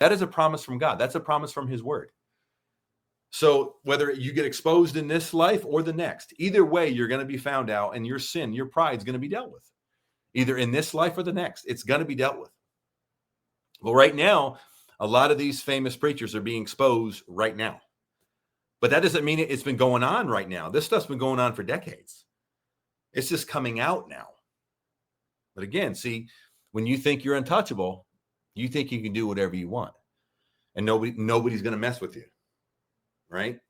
That is a promise from God. That's a promise from his word. So whether you get exposed in this life or the next, either way, you're going to be found out, and your sin, your pride is going to be dealt with. Either in this life or the next, it's going to be dealt with. Well, right now, a lot of these famous preachers are being exposed right now. But that doesn't mean it's been going on right now. This stuff's been going on for decades. It's just coming out now. But again, see, when you think you're untouchable, you think you can do whatever you want. And nobody's going to mess with you. Right?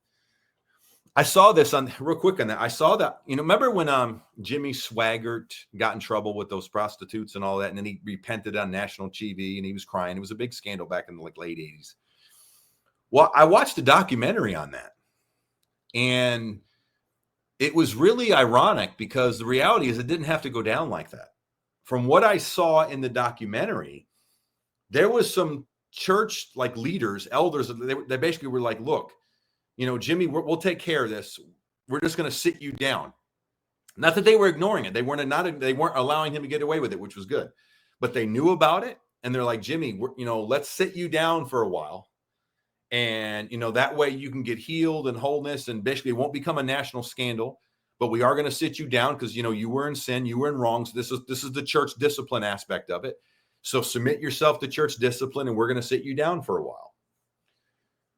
I saw this real quick on that. I saw that, remember when Jimmy Swaggart got in trouble with those prostitutes and all that, and then he repented on national TV and he was crying. It was a big scandal back in the late 80s. Well, I watched a documentary on that, and it was really ironic because the reality is it didn't have to go down like that. From what I saw in the documentary, there was some church leaders, elders, they basically were like, look, Jimmy, we'll take care of this. We're just going to sit you down. Not that they were ignoring it. They weren't allowing him to get away with it, which was good. But they knew about it, and they're like, Jimmy, let's sit you down for a while. And, that way you can get healed and wholeness, and basically it won't become a national scandal. But we are going to sit you down because, you were in sin, you were in wrong. So this is the church discipline aspect of it. So submit yourself to church discipline, and we're going to sit you down for a while.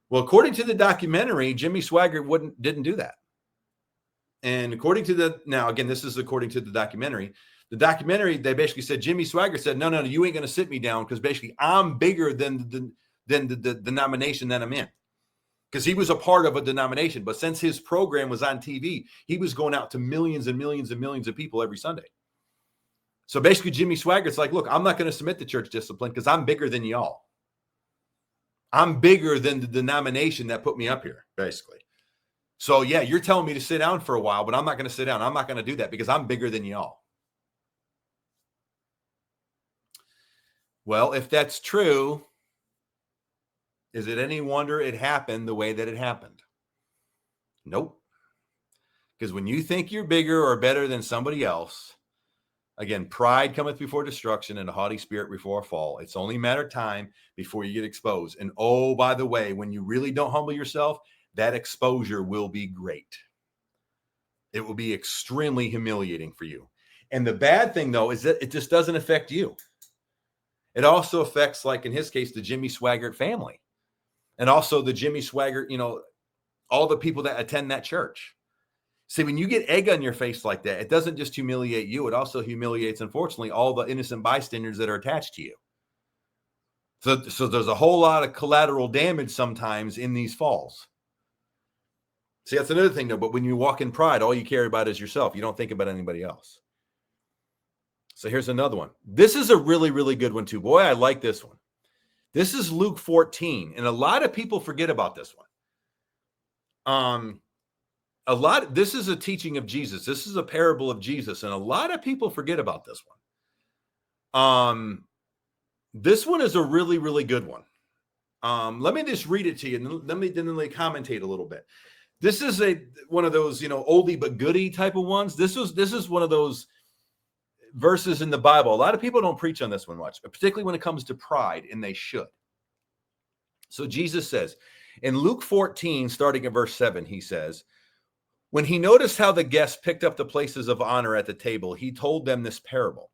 Well, according to the documentary, Jimmy Swaggart didn't do that. And according to now again, this is according to the documentary. The documentary, they basically said, Jimmy Swaggart said, no, you ain't going to sit me down because basically I'm bigger than the denomination that I'm in. Because he was a part of a denomination. But since his program was on TV, he was going out to millions and millions and millions of people every Sunday. So basically, Jimmy Swaggart's like, look, I'm not going to submit to church discipline because I'm bigger than y'all. I'm bigger than the denomination that put me up here, basically. So, yeah, you're telling me to sit down for a while, but I'm not going to sit down. I'm not going to do that because I'm bigger than y'all. Well, if that's true, is it any wonder it happened the way that it happened? Nope. Because when you think you're bigger or better than somebody else, again, pride cometh before destruction and a haughty spirit before a fall. It's only a matter of time before you get exposed. And oh, by the way, when you really don't humble yourself, that exposure will be great. It will be extremely humiliating for you. And the bad thing, though, is that it just doesn't affect you. It also affects, like in his case, the Jimmy Swaggart family. And also the Jimmy Swaggart, all the people that attend that church. See, when you get egg on your face like that, it doesn't just humiliate you. It also humiliates, unfortunately, all the innocent bystanders that are attached to you. So there's a whole lot of collateral damage sometimes in these falls. See, that's another thing, though. But when you walk in pride, all you care about is yourself. You don't think about anybody else. So here's another one. This is a really, really good one, too. Boy, I like this one. This is Luke 14. And a lot of people forget about this one. This is a teaching of Jesus. This is a parable of Jesus, and a lot of people forget about this one. This one is a really, really good one. Let me just read it to you, and let me commentate a little bit. This is one of those, oldie but goodie type of ones. This is one of those verses in the Bible. A lot of people don't preach on this one much, particularly when it comes to pride, and they should. So Jesus says in Luke 14, starting at verse 7, he says, when he noticed how the guests picked up the places of honor at the table, he told them this parable.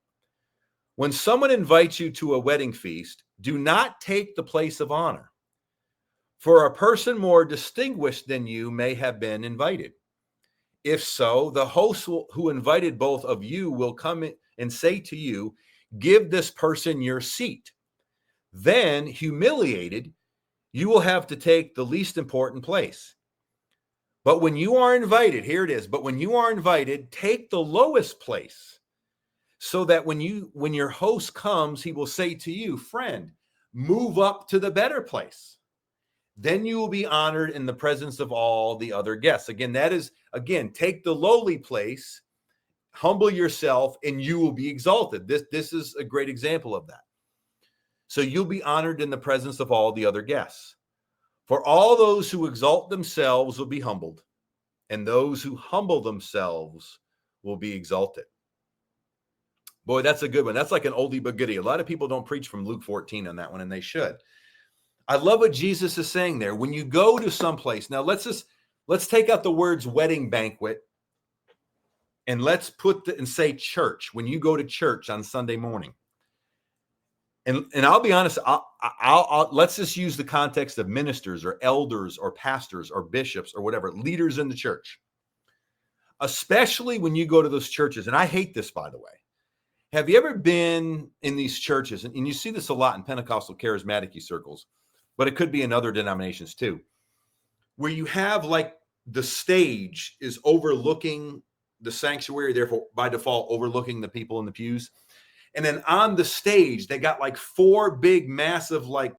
When someone invites you to a wedding feast, do not take the place of honor, for a person more distinguished than you may have been invited. If so, the host who invited both of you will come and say to you, give this person your seat. Then, humiliated, you will have to take the least important place. But when you are invited, here it is, but when you are invited, take the lowest place, so that when your host comes, he will say to you, friend, move up to the better place. Then you will be honored in the presence of all the other guests. Again, take the lowly place, humble yourself, and you will be exalted. This is a great example of that. So you'll be honored in the presence of all the other guests. For all those who exalt themselves will be humbled, and those who humble themselves will be exalted. Boy, that's a good one. That's like an oldie but goodie. A lot of people don't preach from Luke 14 on that one, and they should. I love what Jesus is saying there. When you go to someplace, now let's take out the words wedding banquet and let's and say church. When you go to church on Sunday morning, and I'll be honest, let's just use the context of ministers or elders or pastors or bishops or whatever, leaders in the church. Especially when you go to those churches, and I hate this, by the way. Have you ever been in these churches, and you see this a lot in Pentecostal charismatic circles, but it could be in other denominations too, where you have like the stage is overlooking the sanctuary, therefore by default overlooking the people in the pews. And then on the stage, they got like 4 big, massive, like